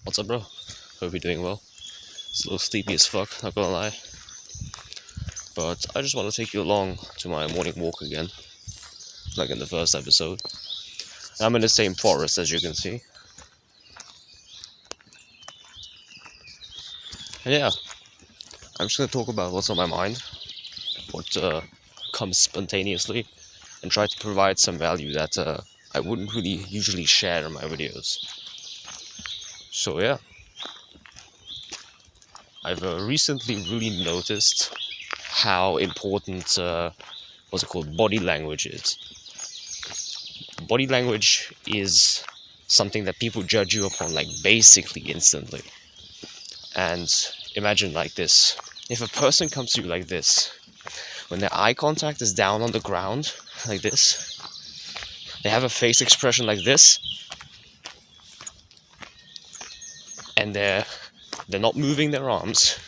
What's up, bro? Hope you're doing well. It's a little sleepy as fuck, not gonna lie. But I just want to take you along to my morning walk again, like in the first episode. I'm in the same forest as you can see. And yeah, I'm just gonna talk about what's on my mind, what comes spontaneously, and try to provide some value that I wouldn't really usually share in my videos. So yeah, I've recently really noticed how important what's it called, body language is. Body language is something that people judge you upon like basically instantly. And imagine like this: if a person comes to you like this, when their eye contact is down on the ground like this, they have a face expression like this, and they're not moving their arms,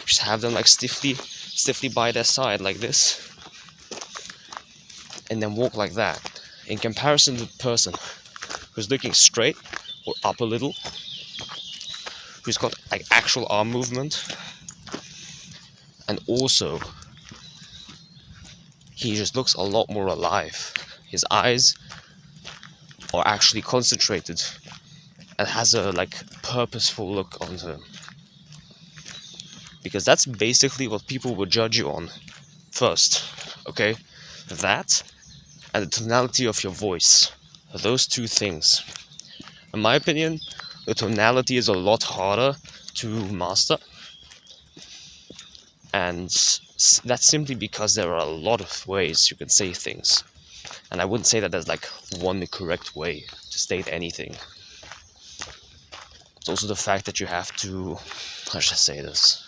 just have them like stiffly by their side like this, and then walk like that, in comparison to the person who's looking straight or up a little, who's got like actual arm movement, and also he just looks a lot more alive. His eyes are actually concentrated and has a like purposeful look onto him. Because that's basically what people will judge you on first, okay? That and the tonality of your voice. Those two things. In my opinion, the tonality is a lot harder to master, and that's simply because there are a lot of ways you can say things. And I wouldn't say that there's like one correct way to state anything. It's also the fact that you have to, how should I say this?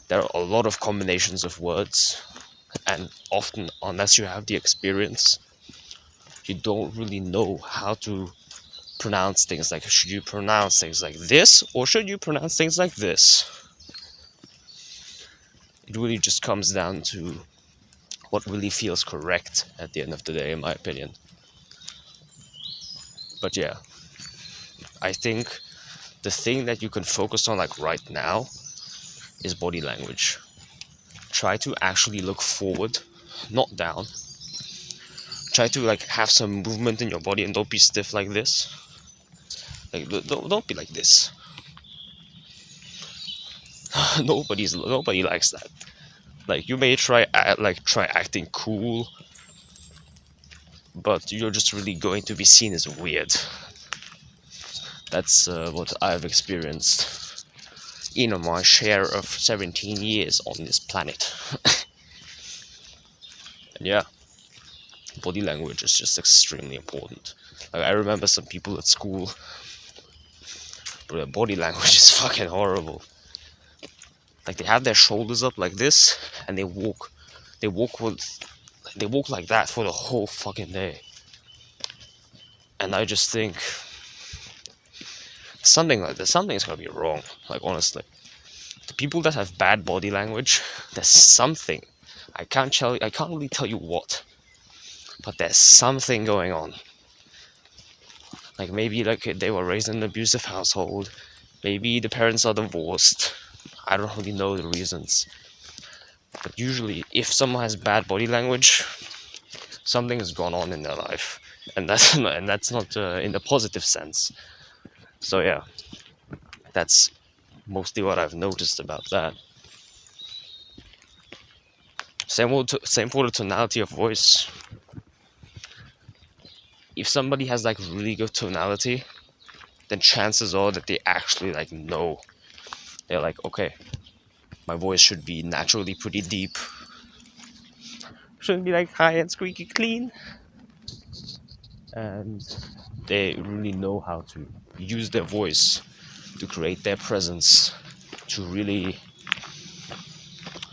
There are a lot of combinations of words, and often, unless you have the experience, you don't really know how to pronounce things. Like, should you pronounce things like this, or should you pronounce things like this? It really just comes down to what really feels correct at the end of the day, in my opinion. But yeah, I think the thing that you can focus on like right now is body language. Try to actually look forward, not down. Try to like have some movement in your body and don't be stiff like this. Like don't be like this. Nobody likes that. Like you may try acting cool, but you're just really going to be seen as weird. That's what I've experienced in my share of 17 years on this planet. And yeah, body language is just extremely important. Like, I remember some people at school, but their body language is fucking horrible. Like they have their shoulders up like this, and they walk like that for the whole fucking day. And I just think something's gonna be wrong. Like honestly, the people that have bad body language, there's something. I can't really tell you what, but there's something going on. Like maybe like they were raised in an abusive household, maybe the parents are divorced. I don't really know the reasons, but usually if someone has bad body language, something has gone on in their life, and that's not in the positive sense. So yeah, that's mostly what I've noticed about that. Same for the tonality of voice. If somebody has like really good tonality, then chances are that they actually like know. They're like, okay, my voice should be naturally pretty deep. Shouldn't be like high and squeaky clean. And they really know how to use their voice to create their presence, to really,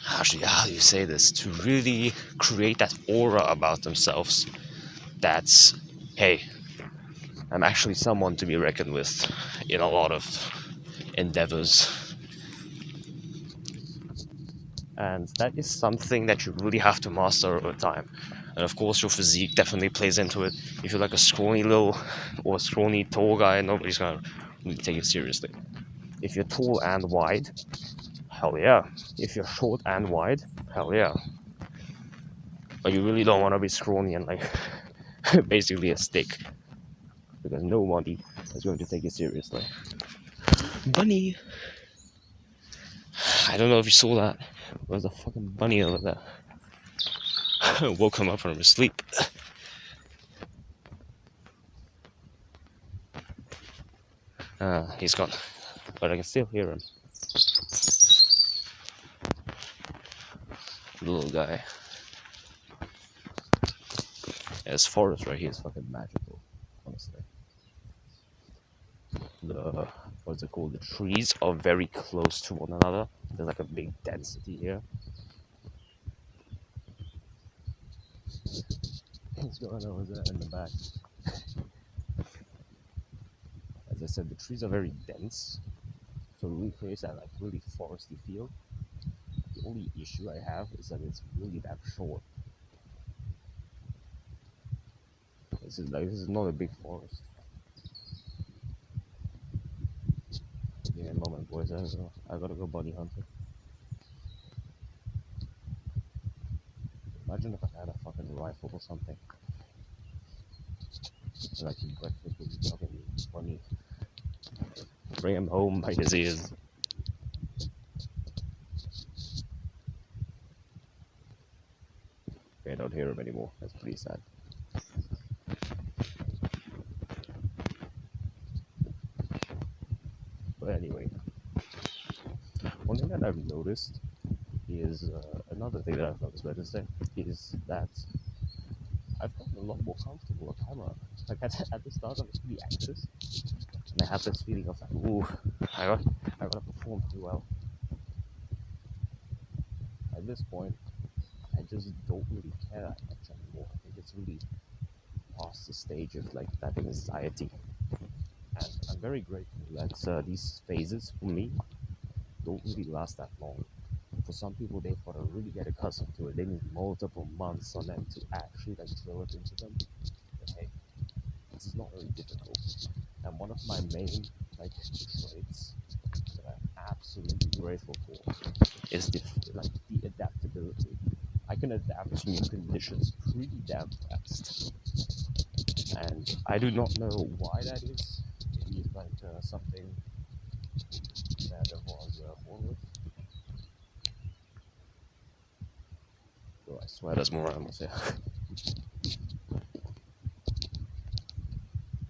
how do you say this, to really create that aura about themselves that's, hey, I'm actually someone to be reckoned with in a lot of endeavors. And that is something that you really have to master over time. And of course, your physique definitely plays into it. If you're like a scrawny little or scrawny tall guy, nobody's gonna really take you seriously. If you're tall and wide, hell yeah. If you're short and wide, hell yeah. But you really don't want to be scrawny and like basically a stick, because nobody is going to take you seriously. Bunny! I don't know if you saw that. There's a fucking bunny over there. Woke him up from his sleep. He's gone. But I can still hear him. Little guy. Yeah, this forest right here is fucking magical, honestly. What's it called? The trees are very close to one another. There's like a big density here. What's going on over there in the back? As I said, the trees are very dense, so it really creates that like really foresty feel. The only issue I have is that it's really that short. This is not a big forest. Give me a moment, boys. I gotta go bunny hunting. Imagine if I had a fucking rifle or something. And I could breakfast with fucking bunny. Bring him home by his ears. Okay, I don't hear him anymore. That's pretty sad. But anyway, one thing that I've noticed is another thing that I've noticed, better say, is that I've gotten a lot more comfortable with camera. Like at the start, I was pretty anxious, and I had this feeling of like, ooh, I gotta perform pretty well. At this point, I just don't really care that much anymore. I think it's really past the stage of like that anxiety, and I'm very grateful that these phases for me don't really last that long. For some people, they've got to really get accustomed to it. They need multiple months on them to actually like drill it into them. But hey, this is not very difficult. And one of my main like traits that I'm absolutely grateful for is the adaptability. I can adapt to new conditions pretty damn fast, and I do not know why that is. Maybe it's like something that I was born with. Oh, I swear there's more animals here.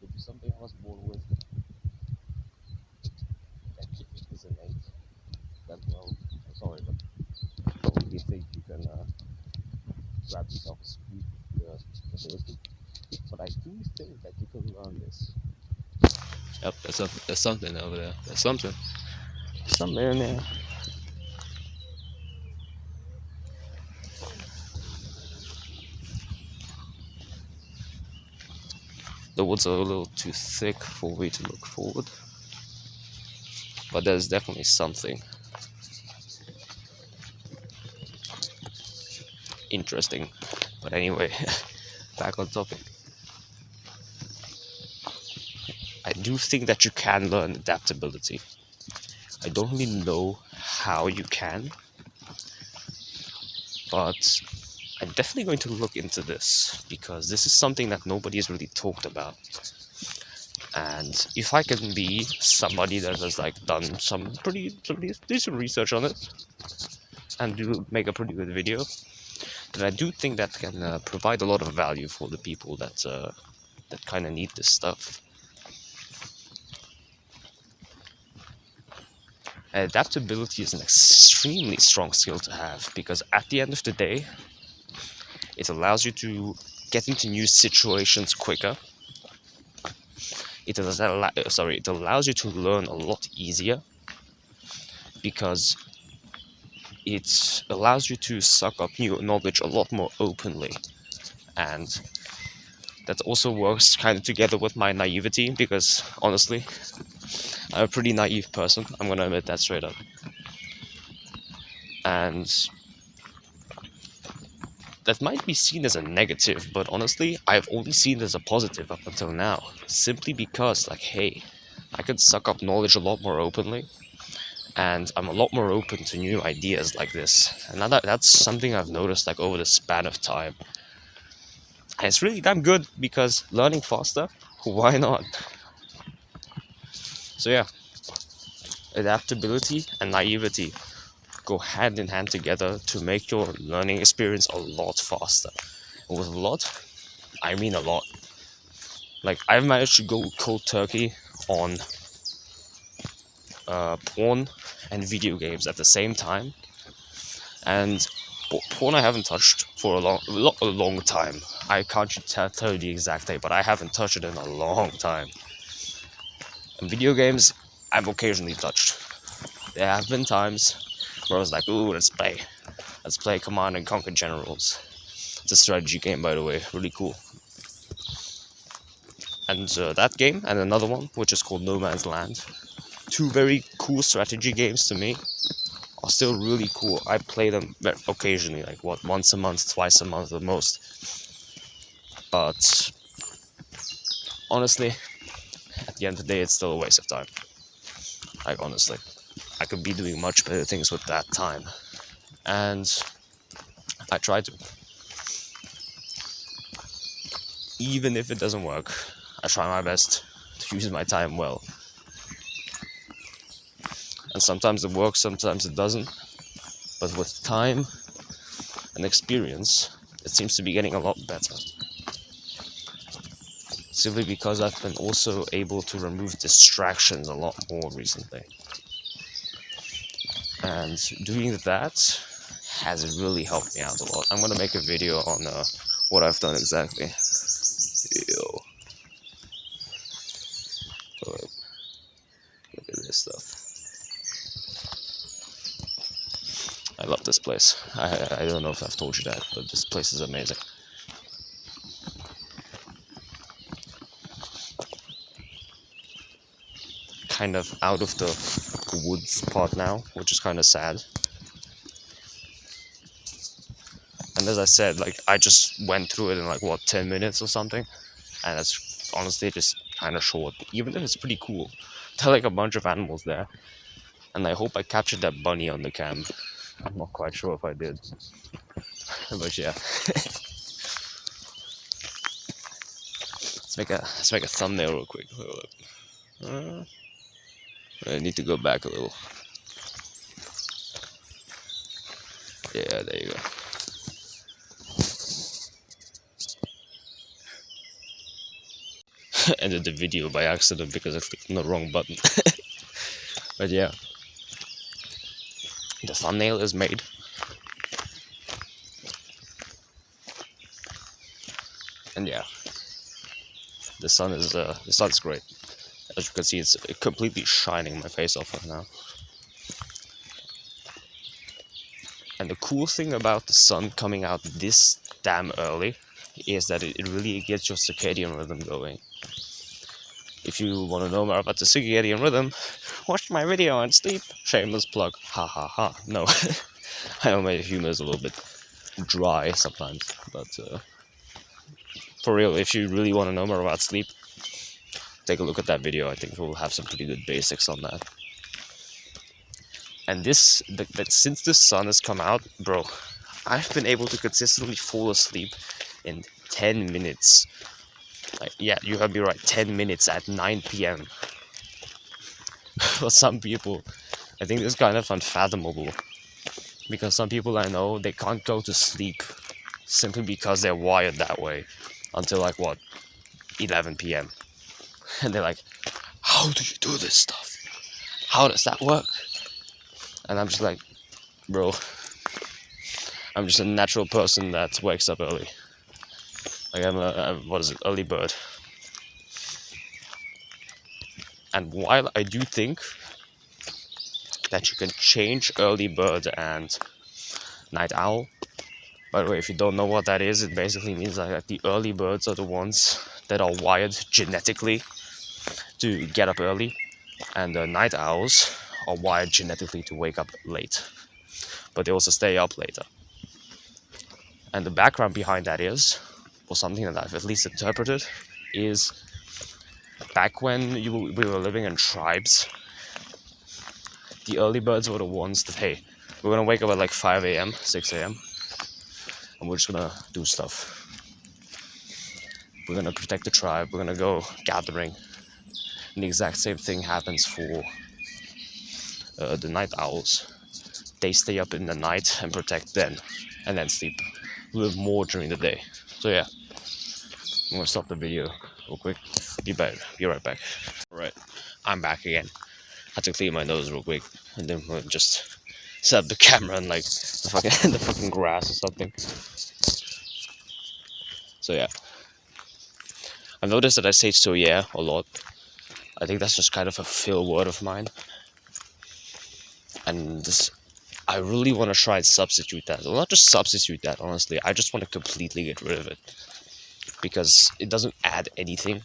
It is something I was born with. And it is innate. That well, I'm sorry, but I don't really think you can grab yourself a scoop ability. But I do think that you can learn this. Yep, there's something over there. There's something. Something in there. The woods are a little too thick for me to look forward. But there's definitely something interesting. But anyway, back on topic. I do think that you can learn adaptability. I don't really know how you can, but I'm definitely going to look into this because this is something that nobody has really talked about. And if I can be somebody that has like done some pretty decent research on it and do make a pretty good video, then I do think that can provide a lot of value for the people that kind of need this stuff. Adaptability is an extremely strong skill to have because at the end of the day, it allows you to get into new situations quicker. It allows you to learn a lot easier because it allows you to suck up new knowledge a lot more openly. And that also works kind of together with my naivety because honestly, I'm a pretty naive person. I'm gonna admit that straight up. And that might be seen as a negative, but honestly, I've only seen it as a positive up until now. Simply because, like, hey, I can suck up knowledge a lot more openly, and I'm a lot more open to new ideas like this. And that's something I've noticed, like, over the span of time. And it's really damn good, because learning faster, why not? So yeah, adaptability and naivety go hand in hand together to make your learning experience a lot faster. And with a lot, I mean a lot. Like, I've managed to go cold turkey on porn and video games at the same time, and porn I haven't touched for a long time. I can't tell you the exact date, but I haven't touched it in a long time. And video games, I've occasionally touched. There have been times where I was like, ooh, let's play Command and Conquer Generals. It's a strategy game, by the way, really cool. And that game, and another one, which is called No Man's Land. Two very cool strategy games to me, are still really cool. I play them occasionally, like once a month, twice a month at most. But honestly, at the end of the day, it's still a waste of time. Like, honestly, I could be doing much better things with that time. And I try to. Even if it doesn't work, I try my best to use my time well. And sometimes it works, sometimes it doesn't. But with time and experience, it seems to be getting a lot better. Simply because I've been also able to remove distractions a lot more recently. And doing that has really helped me out a lot. I'm gonna make a video on what I've done exactly. Ew. Look at this stuff. I love this place. I don't know if I've told you that, but this place is amazing. Kind of out of the woods part now, which is kind of sad. And as I said, like, I just went through it in like, what, 10 minutes or something? And it's honestly just kind of short, even if it's pretty cool. There are like a bunch of animals there. And I hope I captured that bunny on the cam. I'm not quite sure if I did. But yeah. Let's make a thumbnail real quick. I need to go back a little. Yeah, there you go. Ended the video by accident because I clicked on the wrong button. But yeah, the thumbnail is made. And yeah, the sun's great. As you can see, it's completely shining my face off right now. And the cool thing about the sun coming out this damn early is that it really gets your circadian rhythm going. If you want to know more about the circadian rhythm, watch my video on sleep. Shameless plug. Ha ha ha. No. I know my humor is a little bit dry sometimes, but for real, if you really want to know more about sleep, take a look at that video. I think we'll have some pretty good basics on that. And since the sun has come out, bro, I've been able to consistently fall asleep in 10 minutes. Like, yeah, you heard me right, 10 minutes at 9 p.m. For some people, I think this is kind of unfathomable. Because some people I know, they can't go to sleep simply because they're wired that way until like, what, 11 p.m. And they're like, how do you do this stuff? How does that work? And I'm just like, bro, I'm just a natural person that wakes up early. Like, I'm early bird. And while I do think that you can change early bird and night owl, by the way, if you don't know what that is, it basically means that the early birds are the ones that are wired genetically to get up early, and the night owls are wired genetically to wake up late, but they also stay up later. And the background behind that is, or something that I've at least interpreted, is back when we were living in tribes, the early birds were the ones that, hey, we're gonna wake up at like 5 a.m., 6 a.m., and we're just gonna do stuff. We're gonna protect the tribe, we're gonna go gathering. And the exact same thing happens for the night owls. They stay up in the night and protect then, and then sleep a little more during the day. So yeah, I'm gonna stop the video real quick. Be right back. Alright, I'm back again. Had to clean my nose real quick, and then we'll just set up the camera in like the fucking grass or something. So yeah, I've noticed that I say "so yeah" a lot. I think that's just kind of a feel word of mine, and I really want to try and substitute that. Well, not just substitute that, honestly. I just want to completely get rid of it, because it doesn't add anything.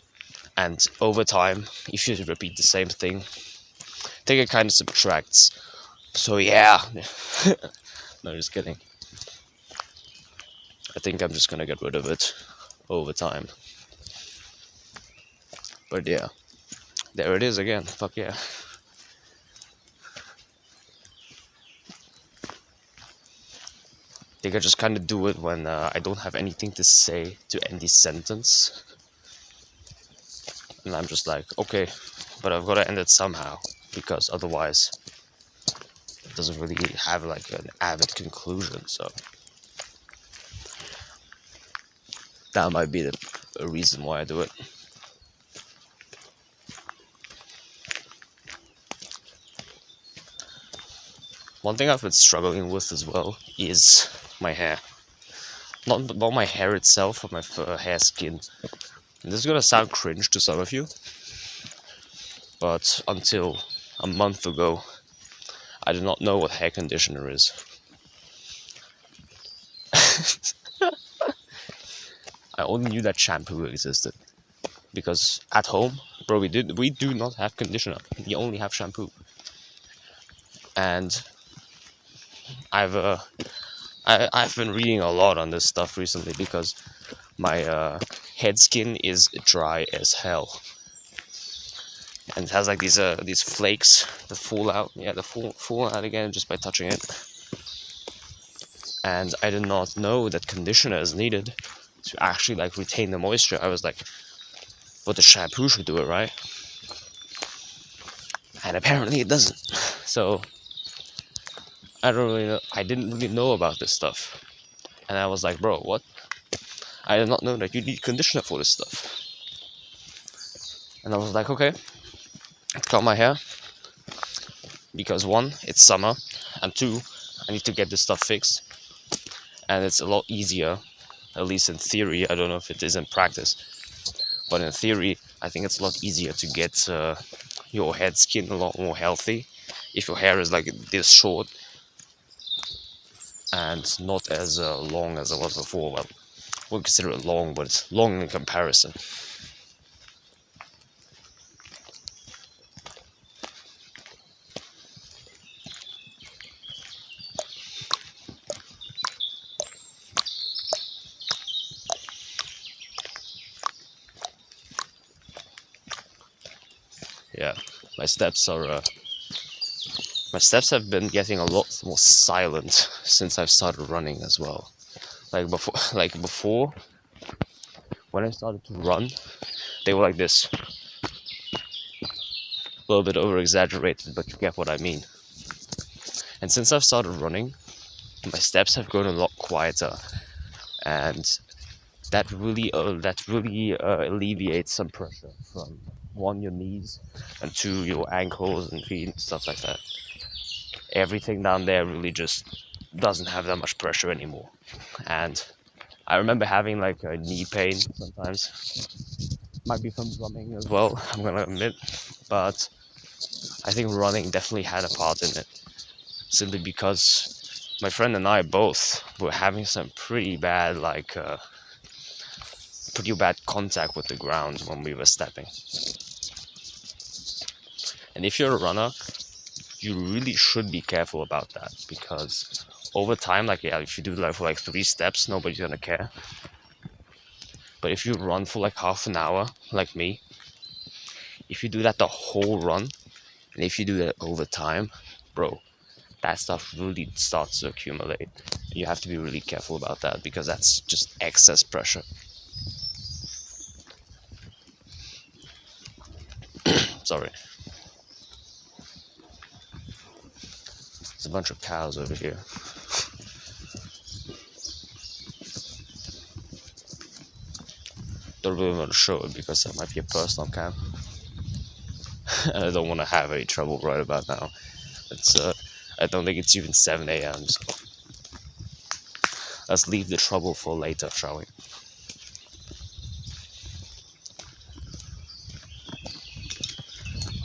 And over time, if you repeat the same thing, I think it kind of subtracts. So yeah. No, just kidding. I think I'm just gonna get rid of it over time. But yeah, there it is again. Fuck yeah. I think I just kind of do it when I don't have anything to say to end the sentence. And I'm just like, okay, but I've got to end it somehow, because otherwise it doesn't really have like an avid conclusion. So that might be the reason why I do it. One thing I've been struggling with as well is my hair. Not about my hair itself, but my hair skin. And this is gonna sound cringe to some of you, but until a month ago, I did not know what hair conditioner is. I only knew that shampoo existed, because at home, bro, we do not have conditioner. We only have shampoo. And I've been reading a lot on this stuff recently, because my head skin is dry as hell, and it has like these flakes that fall out. Yeah, they fall out again just by touching it. And I did not know that conditioner is needed to actually like retain the moisture. I was like, but the shampoo should do it, right? And apparently it doesn't. So I didn't really know about this stuff. And I was like, bro, what? I did not know that you need conditioner for this stuff. And I was like, okay, cut my hair, because one, it's summer, and two, I need to get this stuff fixed. And it's a lot easier, at least in theory. I don't know if it is in practice, but in theory, I think it's a lot easier to get your head skin a lot more healthy if your hair is like this short and not as long as it was before. Well, I wouldn't consider it long, but it's long in comparison. Yeah, my steps have been getting a lot more silent since I've started running as well. Like before, when I started to run, they were like this, a little bit over exaggerated, but you get what I mean. And since I've started running, my steps have grown a lot quieter, and that really alleviates some pressure from, one, your knees, and two, your ankles and feet and stuff like that. Everything down there really just doesn't have that much pressure anymore. And I remember having like a knee pain sometimes. Might be from running as well, I'm gonna admit, but I think running definitely had a part in it, simply because my friend and I both were having some pretty bad contact with the ground when we were stepping. And if you're a runner, you really should be careful about that, because over time, like yeah, if you do like for like 3 steps, nobody's gonna care. But if you run for like half an hour, like me, if you do that the whole run, and if you do that over time, bro, that stuff really starts to accumulate. You have to be really careful about that because that's just excess pressure. Sorry. There's a bunch of cows over here. Don't really want to show it because that might be a personal cam. And I don't want to have any trouble right about now. It's I don't think it's even 7 a.m. So let's leave the trouble for later, shall we?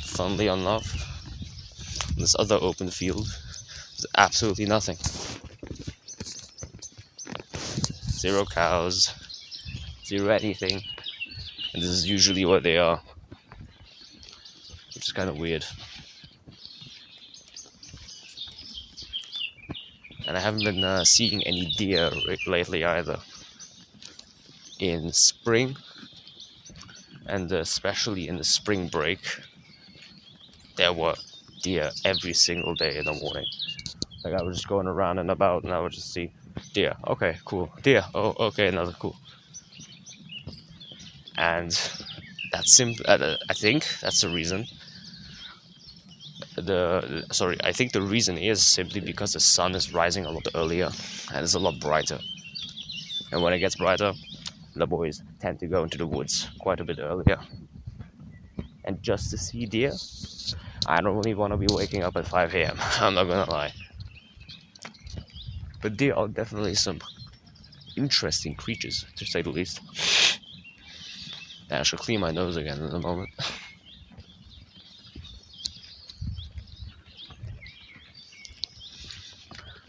Funnily enough, this other open field is absolutely nothing. Zero cows, zero anything. And this is usually where they are, which is kind of weird. And I haven't been seeing any deer lately either. In spring, and especially in the spring break, there were deer every single day in the morning. Like I was just going around and about, and I would just see deer. Okay, cool. Deer. Oh, okay, another cool. And that's simple. I think that's the reason. I think the reason is simply because the sun is rising a lot earlier and it's a lot brighter. And when it gets brighter, the boys tend to go into the woods quite a bit earlier. And just to see deer, I don't really want to be waking up at 5 a.m. I'm not gonna lie. But deer are definitely some interesting creatures, to say the least. I should clean my nose again in a moment.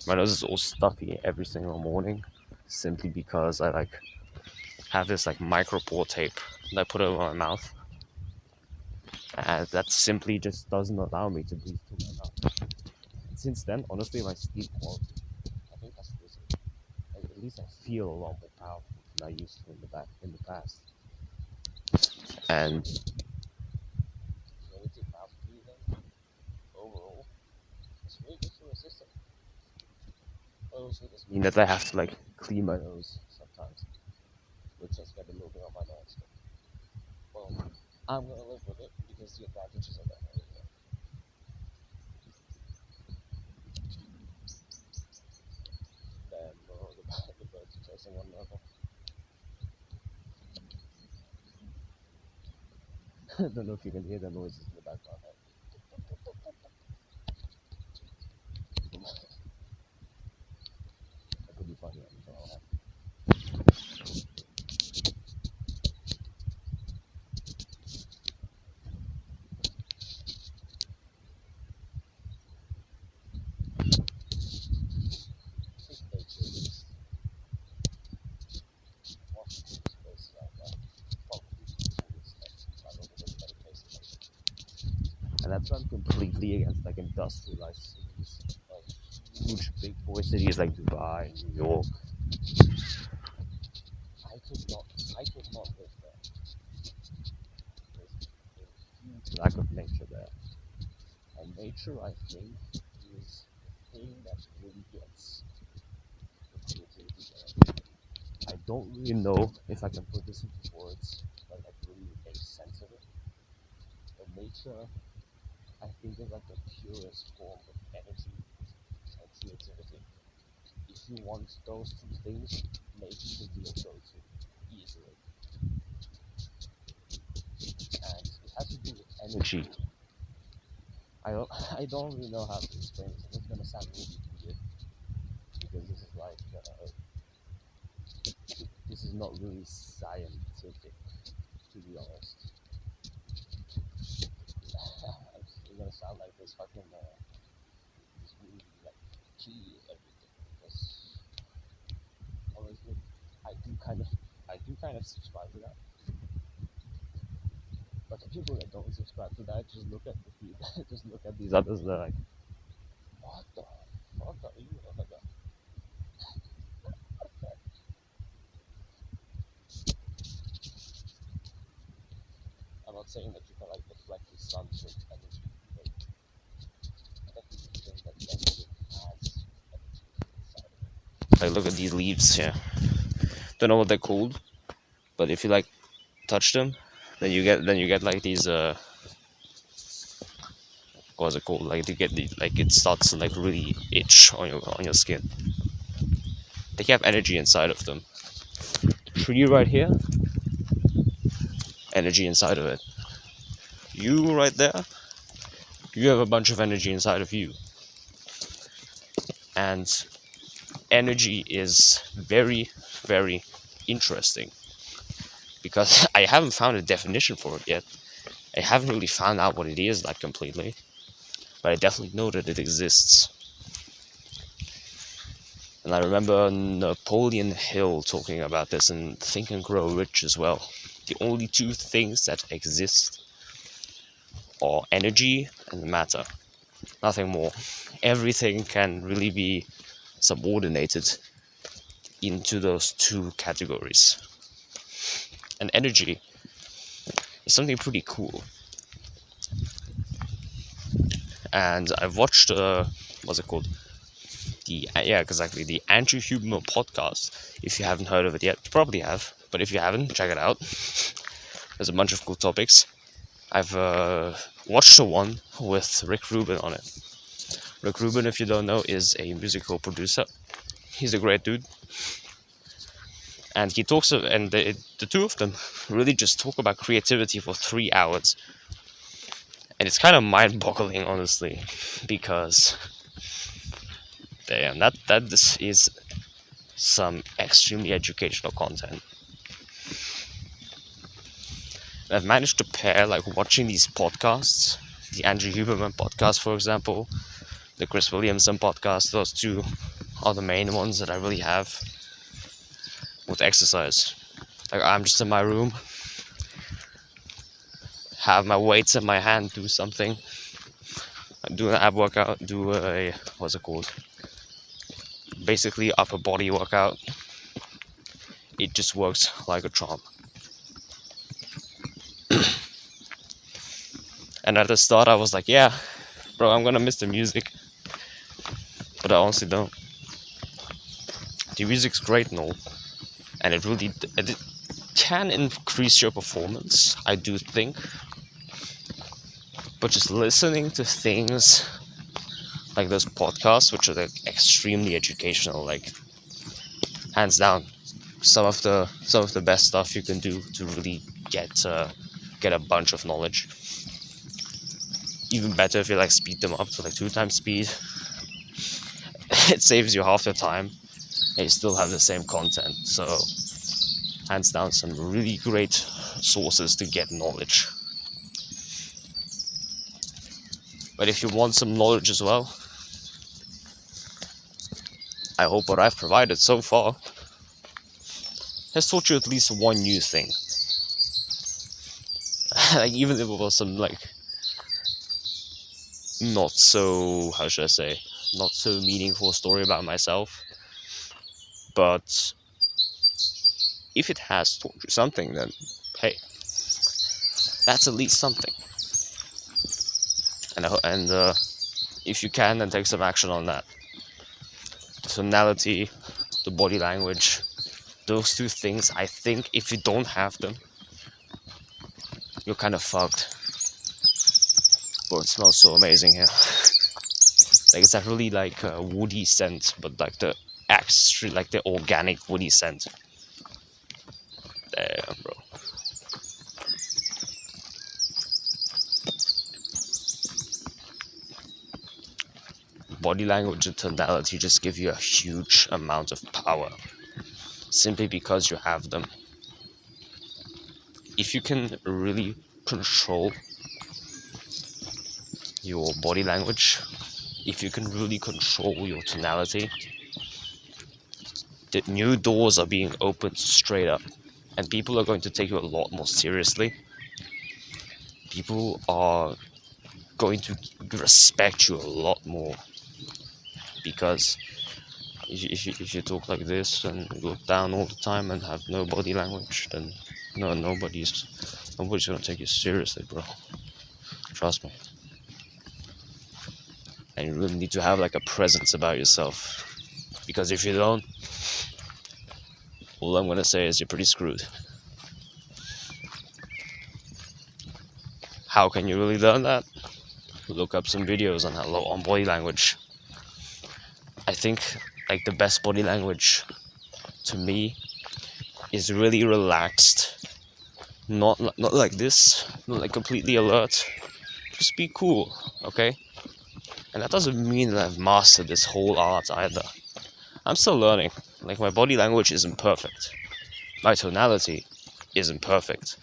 My nose is all stuffy every single morning, simply because I like have this like micro pore tape that I put over my mouth, and that simply just doesn't allow me to breathe through my mouth. And since then, honestly, my sleep quality, I think has risen. At least I feel a lot more powerful than I used to in the past. And relative mouth breathing overall, it's really good for the system. But also does mean that I have to like clean my nose sometimes, which has got a little bit on my nerves. Well, I'm gonna live with it because the advantages are there. Then the birds are chasing one another. I don't know if you can hear the noises in the background. That could be funny. I don't know. And that's why I'm completely against like industrialized cities, like huge big boy cities like Dubai, New York. I could not live there. There's a huge lack of nature there. And nature, I think, is the thing that really gets the creativity there. I don't really know if I can put this into words, but like really make sense of it. But nature, I think, is like the purest form of energy and creativity. If you want those two things, nature can be your go-to easily. And it has to do with energy. I don't really know how to explain it. It's gonna sound really weird because this is like this is not really scientific, to be honest. It's gonna sound like this fucking this really like key everything because honestly, I do kind of subscribe to that. But the people that don't subscribe to that just look at the feed, just look at these others. They're like, what the fuck are you on about? not saying that you can like deflect the sun's energy, but I definitely think that everything has energy inside of it. Like look at these leaves here. Don't know what they're called, but if you like touch them, then you get like these what's it called? Like you get the like it starts to like really itch on your skin. They have energy inside of them. Tree right here, energy inside of it. You right there, you have a bunch of energy inside of you. And energy is very, very interesting because I haven't found a definition for it yet. I haven't really found out what it is like completely, but I definitely know that it exists. And I remember Napoleon Hill talking about this in Think and Grow Rich as well. The only two things that exist are energy and matter. Nothing more. Everything can really be subordinated into those two categories. And energy is something pretty cool. And I've watched, what's it called? Exactly, the Andrew Huberman podcast. If you haven't heard of it yet, you probably have, but if you haven't, check it out. There's a bunch of cool topics. I've watched the one with Rick Rubin on it. Rick Rubin, if you don't know, is a musical producer. He's a great dude. And he talks, and the two of them really just talk about creativity for 3 hours. And it's kind of mind-boggling, honestly, because damn, this is some extremely educational content. And I've managed to pair like watching these podcasts, the Andrew Huberman podcast, for example, the Chris Williamson podcast. Those two are the main ones that I really have with exercise. Like I'm just in my room, have my weights in my hand, do something, do an ab workout, do a what's it called? Basically upper body workout. It just works like a charm. And at the start I was like, yeah, bro, I'm gonna miss the music. But I honestly don't. The music's great and all. And it really it can increase your performance, I do think. But just listening to things like those podcasts, which are like extremely educational, like hands down, some of the best stuff you can do to really get a bunch of knowledge. Even better if you like speed them up to like 2 times speed. It saves you half the time and you still have the same content. So hands down, some really great sources to get knowledge. But if you want some knowledge as well, I hope what I've provided so far has taught you at least one new thing. Like even if it was some like not so, how should I say, not so meaningful story about myself, but if it has taught you something, then hey, that's at least something. And if you can, then take some action on that. The tonality, the body language, those two things, I think if you don't have them, you're kind of fucked. Bro, it smells so amazing here. Like it's that really like woody scent, but like the organic woody scent. Damn, bro. Body language and tonality just give you a huge amount of power, simply because you have them. If you can really control your body language, if you can really control your tonality, the new doors are being opened straight up, and people are going to take you a lot more seriously. People are going to respect you a lot more, because if you talk like this and look down all the time and have no body language, then No, nobody's gonna take you seriously, bro. Trust me. And you really need to have like a presence about yourself, because if you don't, all I'm gonna say is you're pretty screwed. How can you really learn that? Look up some videos on body language. I think like the best body language to me is really relaxed, not like this, not like completely alert. Just be cool, okay? And that doesn't mean that I've mastered this whole art either. I'm still learning. Like, my body language isn't perfect. My tonality isn't perfect.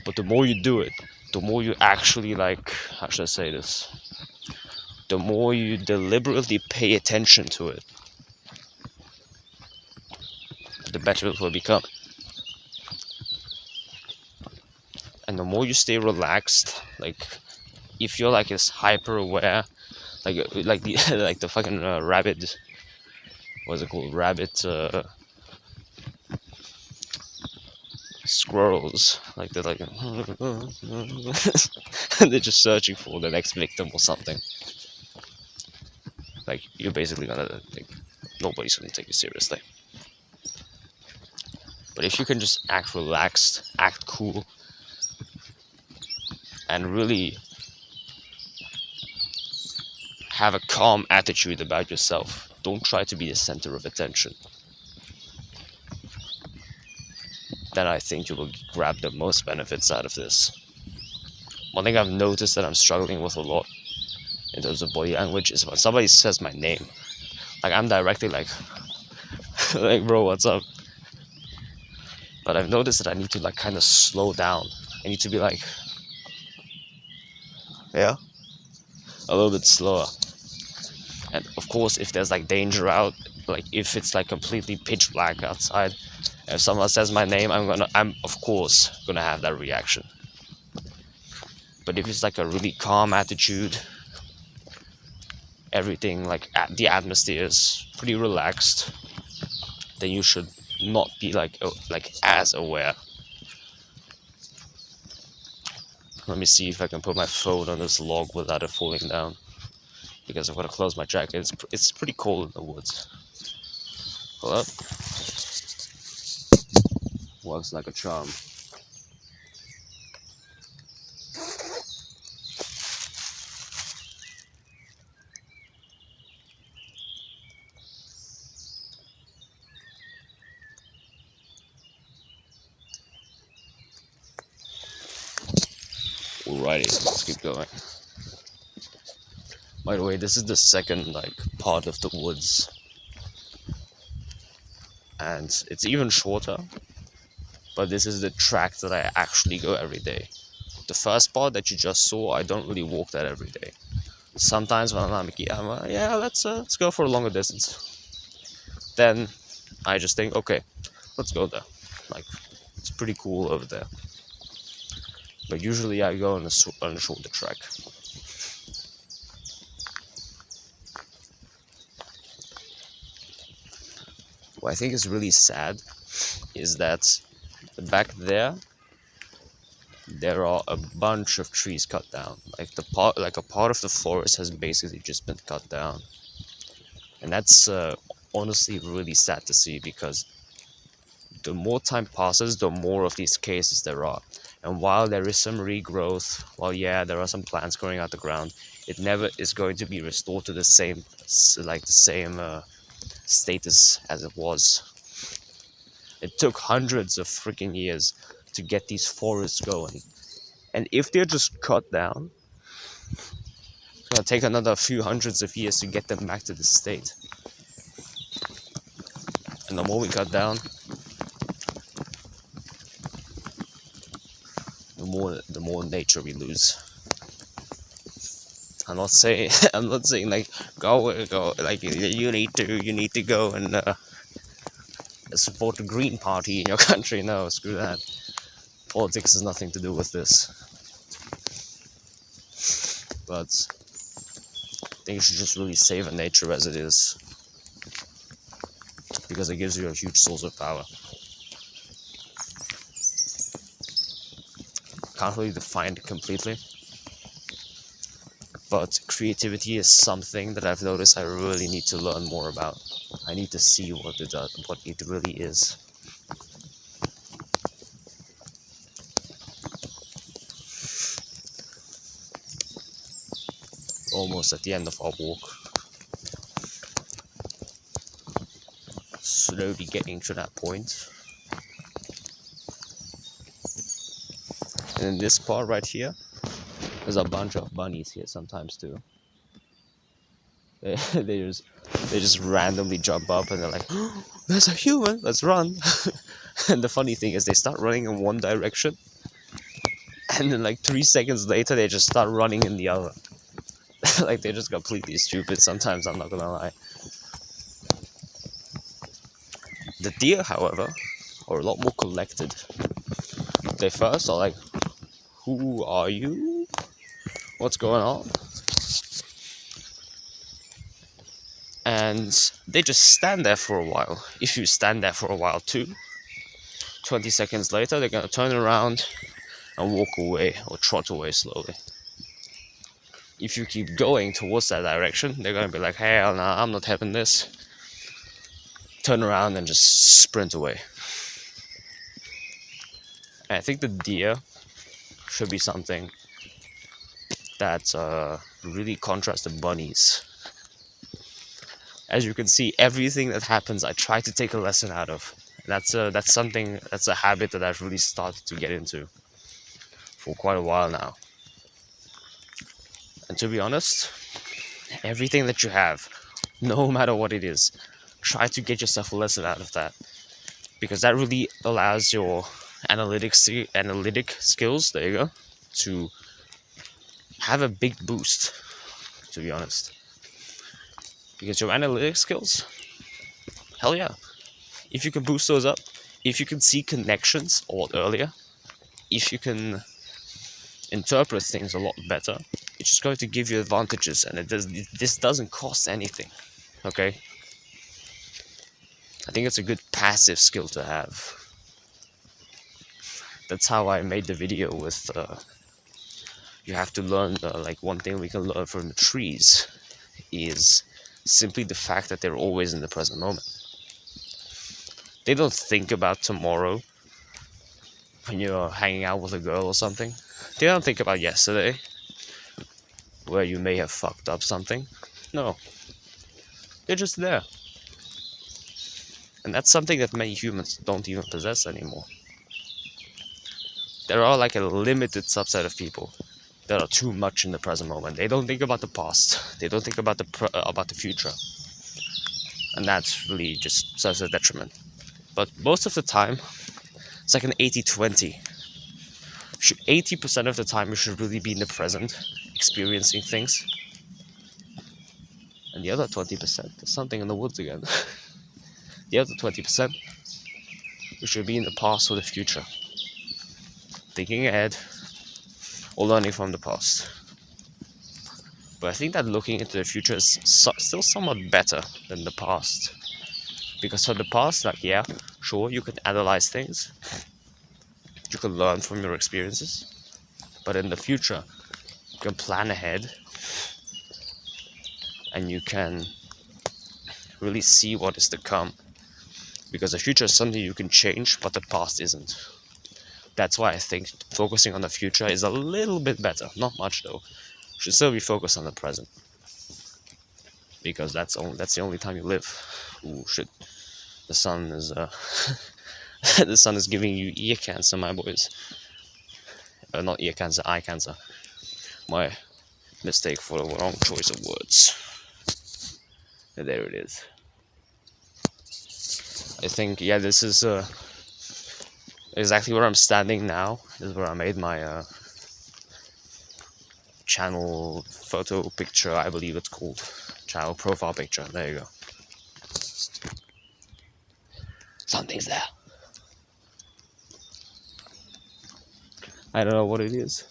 But the more you do it, the more you actually, like, how should I say this? The more you deliberately pay attention to it, the better it will become. And the more you stay relaxed, like, if you're like this hyper aware, like the like the fucking rabbit, what's it called? Rabbit squirrels, like they're like they're just searching for the next victim or something. Like, you're basically gonna, like, nobody's gonna take you seriously. But if you can just act relaxed, act cool, and really have a calm attitude about yourself, don't try to be the center of attention, then I think you will grab the most benefits out of this. One thing I've noticed that I'm struggling with a lot in terms of body language is when somebody says my name. Like, I'm directly like, like, bro, what's up? But I've noticed that I need to, like, kind of slow down. I need to be like, yeah, a little bit slower. And of course, if there's like danger out, like if it's like completely pitch black outside, if someone says my name, I'm of course gonna have that reaction. But if it's like a really calm attitude, everything, like, the atmosphere is pretty relaxed, then you should not be like as aware. Let me see if I can put my phone on this log without it falling down, because I've got to close my jacket. It's pretty cold in the woods. Hold up. Works like a charm. Alrighty, let's keep going. By the way, this is the second, like, part of the woods, and it's even shorter, but this is the track that I actually go every day. The first part that you just saw, I don't really walk that every day. Sometimes when I'm like, yeah, let's go for a longer distance. Then I just think, okay, let's go there. Like, it's pretty cool over there. But usually I go on a shorter track. What I think is really sad is that back there are a bunch of trees cut down. Like, a part of the forest has basically just been cut down, and that's honestly really sad to see, because the more time passes, the more of these cases there are. And while there is some regrowth, while yeah, there are some plants growing out the ground, it never is going to be restored to the same status as it was. It took hundreds of freaking years to get these forests going, and if they're just cut down, it's gonna take another few hundreds of years to get them back to the state. And the more we cut down, the more nature we lose. I'm not saying like go like you need to go and support the Green Party in your country. No, screw that. Politics has nothing to do with this. But I think you should just really savor nature as it is, because it gives you a huge source of power. can't really define it completely. But creativity is something that I've noticed I really need to learn more about. I need to see what it really is. Almost at the end of our walk. Slowly getting to that point. And in this part right here, there's a bunch of bunnies here sometimes too. They just randomly jump up and they're like, oh, there's a human, let's run. And the funny thing is they start running in one direction, and then like 3 seconds later they just start running in the other. Like they're just completely stupid sometimes, I'm not gonna lie. The deer, however, are a lot more collected. They first are like, who are you? What's going on? And they just stand there for a while. If you stand there for a while too, 20 seconds later they're gonna turn around and walk away or trot away slowly. If you keep going towards that direction, they're gonna be like, hell nah, I'm not having this. Turn around and just sprint away. And I think the deer should be something that really contrasts the bunnies. As you can see, everything that happens, I try to take a lesson out of. That's a habit that I've really started to get into for quite a while now. And to be honest, everything that you have, no matter what it is, try to get yourself a lesson out of that, because that really allows your analytic skills, there you go, to have a big boost, to be honest. Because your analytic skills, hell yeah, if you can boost those up, if you can see connections a lot earlier, if you can interpret things a lot better, it's just going to give you advantages. And this doesn't cost anything, okay? I think it's a good passive skill to have. That's how I made the video with you have to learn, like one thing we can learn from the trees is simply the fact that they're always in the present moment. They don't think about tomorrow when you're hanging out with a girl or something. They don't think about yesterday, where you may have fucked up something. No. They're just there. And that's something that many humans don't even possess anymore. There are like a limited subset of people that are too much in the present moment. They don't think about the past. They don't think about the future. And that's really just such a detriment. But most of the time, it's like an 80-20. 80% of the time you should really be in the present, experiencing things. And the other 20%, there's something in the woods again. The other 20%, you should be in the past or the future. Thinking ahead, or learning from the past. But I think that looking into the future is still somewhat better than the past. Because for the past, like, yeah, sure, you can analyze things. You can learn from your experiences. But in the future, you can plan ahead. And you can really see what is to come. Because the future is something you can change, but the past isn't. That's why I think focusing on the future is a little bit better. Not much though. Should still be focused on the present. Because that's the only time you live. Ooh, shit. The sun is the sun is giving you ear cancer, my boys. Not ear cancer, eye cancer. My mistake for the wrong choice of words. And there it is. I think, yeah, this is exactly where I'm standing now. This is where I made my channel photo picture, I believe it's called. Channel profile picture. There you go. Something's there. I don't know what it is,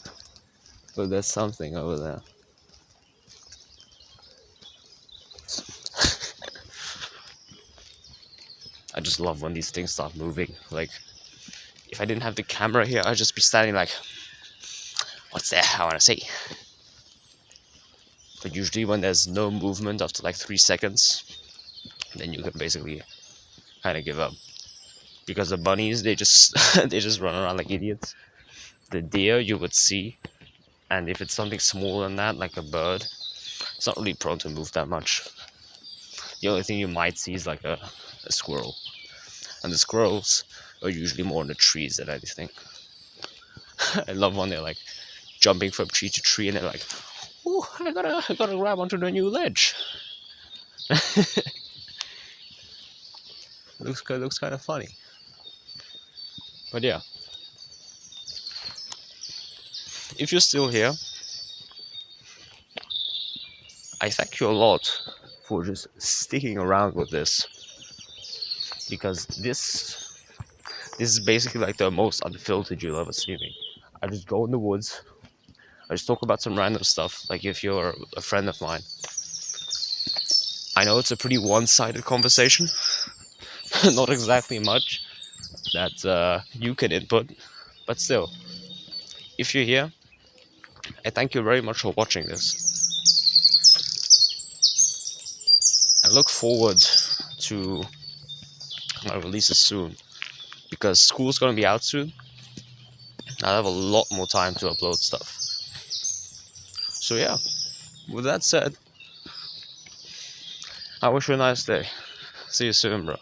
but there's something over there. I just love when these things start moving. Like, if I didn't have the camera here, I'd just be standing like, what's that I want to say? But usually when there's no movement after like 3 seconds, then you can basically kind of give up. Because the bunnies, they just they just run around like idiots. The deer you would see, and if it's something smaller than that, like a bird, it's not really prone to move that much. The only thing you might see is like a squirrel. And the squirrels are usually more in the trees than anything. I love when they're like jumping from tree to tree and they're like, "Ooh, I gotta grab onto the new ledge." looks kind of funny. But yeah, if you're still here, I thank you a lot for just sticking around with this, because this is basically like the most unfiltered you'll ever see me. I just go in the woods. I just talk about some random stuff. Like if you're a friend of mine, I know it's a pretty one-sided conversation. Not exactly much that you can input, but still, if you're here, I thank you very much for watching this. I look forward to my releases soon, because school's gonna be out soon. I have a lot more time to upload stuff. So yeah, with that said, I wish you a nice day. See you soon, bro.